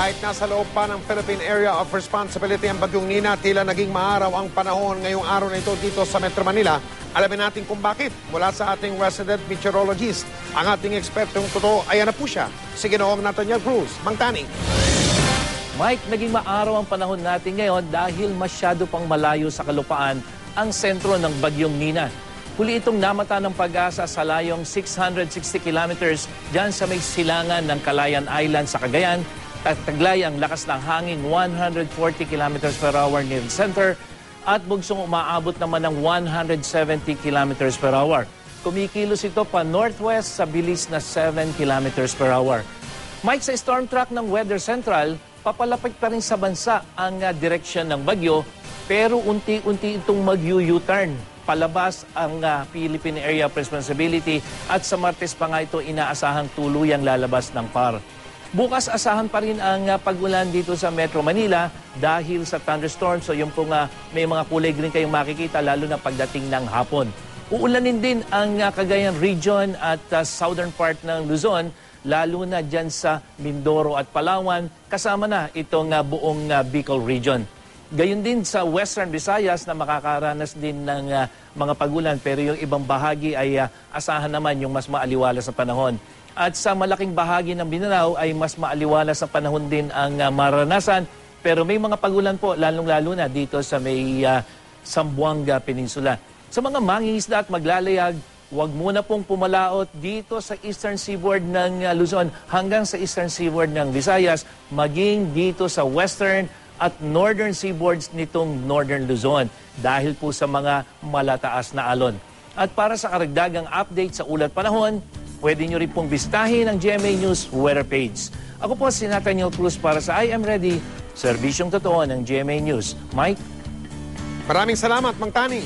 Kahit nasa loob pa ng Philippine Area of Responsibility ang bagyong Nina, tila naging maaraw ang panahon ngayong araw na ito dito sa Metro Manila. Alamin natin kung bakit. Mula sa ating resident meteorologist, ang ating ekspertong totoo, ayan na po siya, si Ginoong Nathaniel Cruz. Mang Tani. Mike, naging maaraw ang panahon natin ngayon dahil masyado pang malayo sa kalupaan ang sentro ng bagyong Nina. Huli itong namata ng Pag-asa sa layong 660 kilometers dyan sa may silangan ng Calayan Island sa Cagayan. Taglay ang lakas ng hangin 140 kilometers per hour near the center at bugsong umaabot naman ng 170 kilometers per hour. Kumikilos ito pa northwest sa bilis na 7 kilometers per hour. Mike, sa storm track ng Weather Central, papalapit pa rin sa bansa ang direksyon ng bagyo pero unti-unti itong mag-U-turn. Palabas ang Philippine Area of Responsibility at sa Martes pa nga ito inaasahang tuluyang lalabas ng PAR. Bukas asahan pa rin ang pag-ulan dito sa Metro Manila dahil sa thunderstorm. So yung pong may mga kulay green kayong makikita lalo na pagdating ng hapon. Uulanin din ang Cagayan Region at southern part ng Luzon lalo na dyan sa Mindoro at Palawan kasama na itong buong Bicol Region. Gayon din sa Western Visayas na makakaranas din ng mga pag-ulan pero yung ibang bahagi ay asahan naman yung mas maaliwalas na panahon. At sa malaking bahagi ng Mindanao ay mas maaliwalas sa panahon din ang maranasan. Pero may mga pagulan po, lalong-lalo na dito sa may Zamboanga Peninsula. Sa mga mangingisda at maglalayag, huwag muna pong pumalaot dito sa eastern seaboard ng Luzon hanggang sa eastern seaboard ng Visayas, maging dito sa western at northern seaboards nitong northern Luzon dahil po sa mga malataas na alon. At para sa karagdagang update sa ulat panahon, pwede nyo rin pong bisitahin ang GMA News weather page. Ako po si Nathaniel Cruz para sa I Am Ready, serbisyong totoo ng GMA News. Mike? Maraming salamat, Mang Tani.